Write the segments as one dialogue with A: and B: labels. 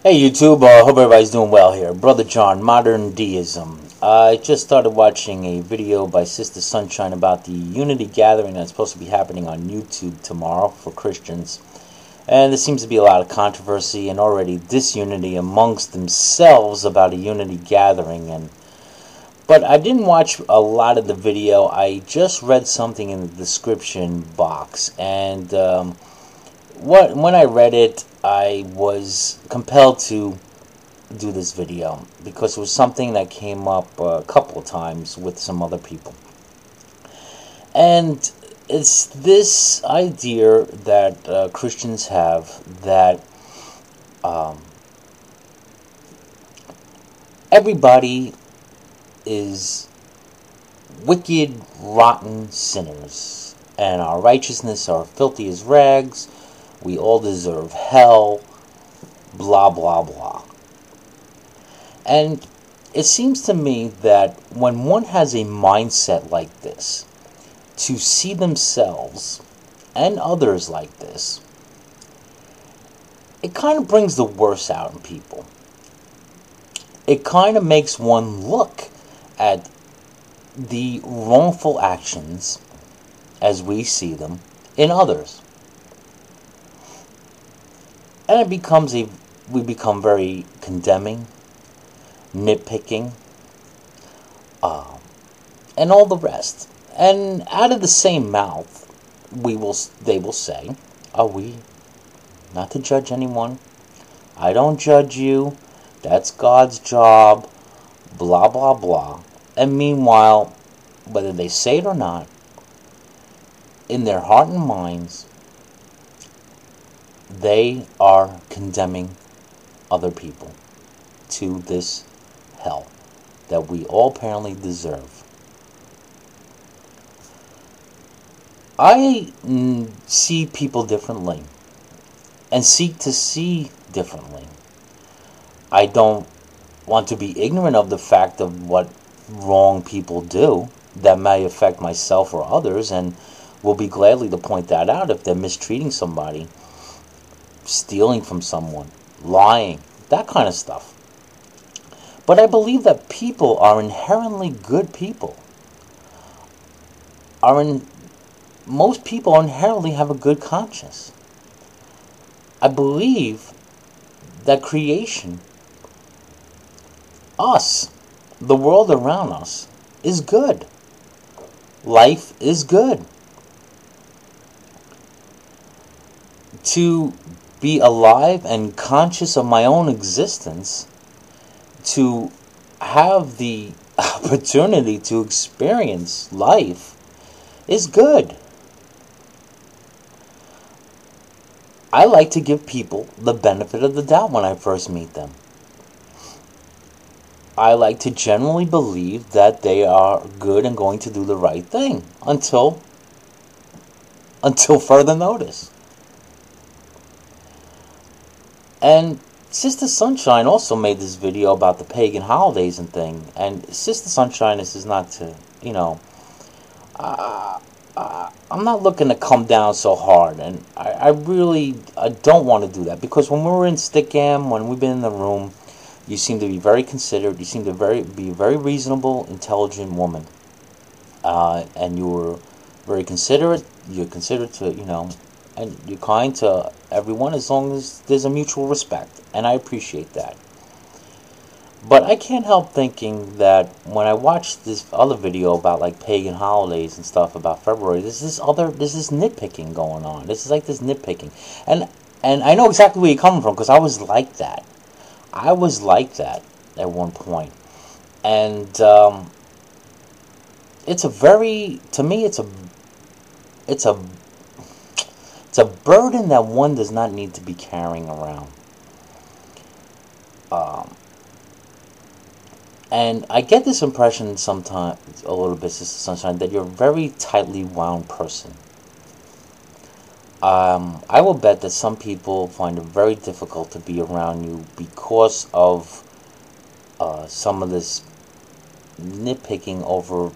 A: Hey YouTube, hope everybody's doing well here. Brother John, Moderndeism. I just started watching a video by SisterSunnshine about the Unity Gathering that's supposed to be happening on YouTube tomorrow for Christians. And there seems to be a lot of controversy and already disunity amongst themselves about a Unity Gathering. But I didn't watch a lot of the video. I just read something in the description box, and when I read it, I was compelled to do this video because it was something that came up a couple of times with some other people. And it's this idea that Christians have that everybody is wicked, rotten sinners, and our righteousness are filthy as rags. We all deserve hell, blah, blah, blah. And it seems to me that when one has a mindset like this, to see themselves and others like this, it kind of brings the worst out in people. It kind of makes one look at the wrongful actions as we see them in others. And we become very condemning, nitpicking, and all the rest. And out of the same mouth, they will say, "Are we not to judge anyone? I don't judge you. That's God's job." Blah blah blah. And meanwhile, whether they say it or not, in their heart and minds, they are condemning other people to this hell that we all apparently deserve. I see people differently and seek to see differently. I don't want to be ignorant of the fact of what wrong people do that may affect myself or others, and will be gladly to point that out if they're mistreating somebody, stealing from someone, lying, that kind of stuff. But I believe that people are inherently good people. Most people inherently have a good conscience. I believe that creation, us, the world around us, is good. Life is good. To be alive and conscious of my own existence, to have the opportunity to experience life, is good. I like to give people the benefit of the doubt when I first meet them. I like to generally believe that they are good and going to do the right thing until further notice. And SisterSunnshine also made this video about the Pagan Holidays and thing. And SisterSunnshine, this is not to, I'm not looking to come down so hard. And I don't want to do that. Because when we were in Stickam, when we've been in the room, you seem to be very considerate. You seem to be a very reasonable, intelligent woman. And you were very considerate. You're considerate to, and you're kind to everyone as long as there's a mutual respect. And I appreciate that. But I can't help thinking that when I watched this other video about like pagan holidays and stuff about February, there's this nitpicking going on. This is like this nitpicking. And I know exactly where you're coming from because I was like that. I was like that at one point. And it's a very, to me, it's a burden that one does not need to be carrying around. And I get this impression sometimes, a little bit, SisterSunnshine, that you're a very tightly wound person. I will bet that some people find it very difficult to be around you because of some of this nitpicking over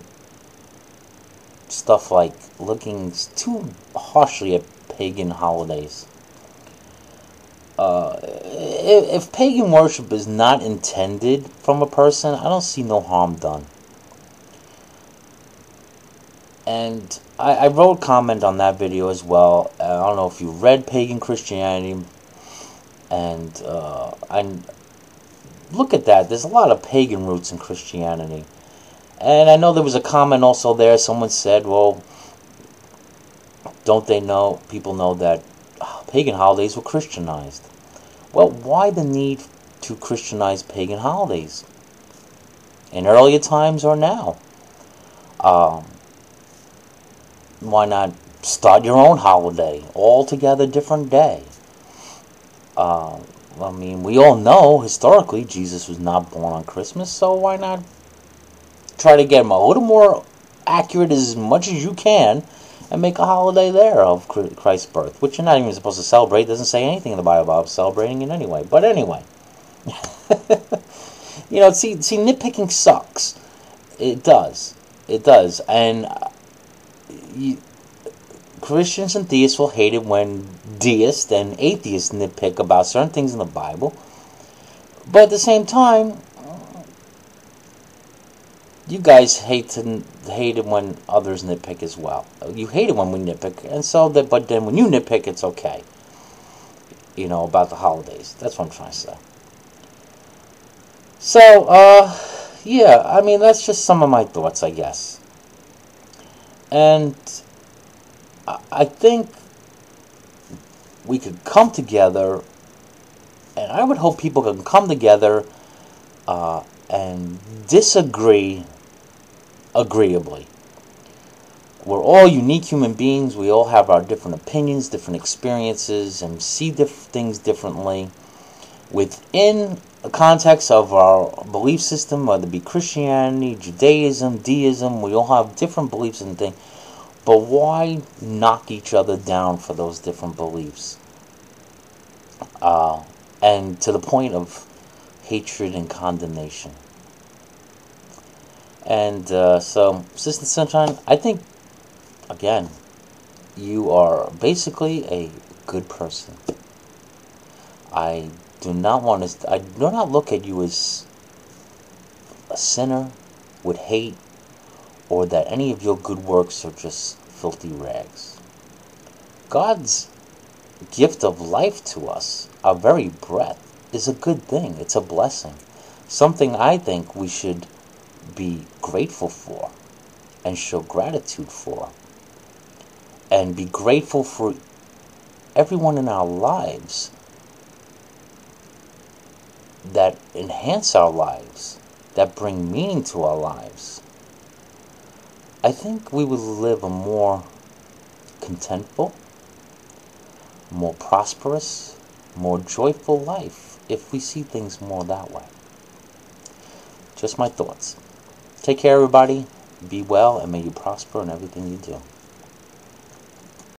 A: stuff like looking too harshly at pagan holidays. if pagan worship is not intended from a person, I don't see no harm done. And I wrote a comment on that video as well. I don't know if you read Pagan Christianity, and I look at that. There's a lot of pagan roots in Christianity. And I know there was a comment also there. Someone said, well, don't they know, people know that pagan holidays were Christianized. Well, why the need to Christianize pagan holidays? In earlier times or now? Why not start your own holiday? Altogether different day. I mean, we all know, historically, Jesus was not born on Christmas, so why not try to get him a little more accurate as much as you can and make a holiday there of Christ's birth, which you're not even supposed to celebrate. It doesn't say anything in the Bible about celebrating it anyway. But anyway, you know, see, nitpicking sucks. It does. It does. And Christians and theists will hate it when deists and atheists nitpick about certain things in the Bible. But at the same time, you guys hate it when others nitpick as well. You hate it when we nitpick, and so that. But then when you nitpick, it's okay. You know, about the holidays. That's what I'm trying to say. So, yeah. I mean, that's just some of my thoughts, I guess. And I think we could come together, and I would hope people can come together and disagree agreeably. We're all unique human beings. We all have our different opinions, different experiences, and see things differently within the context of our belief system, whether it be Christianity, Judaism, deism. We all have different beliefs and things. But why knock each other down for those different beliefs? And to the point of hatred and condemnation. And so, Sister Sunshine, I think, again, you are basically a good person. I do not look at you as a sinner with hate, or that any of your good works are just filthy rags. God's gift of life to us, our very breath, is a good thing. It's a blessing. Something I think we should be grateful for and show gratitude for. And be grateful for everyone in our lives that enhance our lives, that bring meaning to our lives. I think we would live a more contentful, more prosperous, more joyful life if we see things more that way. Just my thoughts. Take care, everybody. Be well, and may you prosper in everything you do.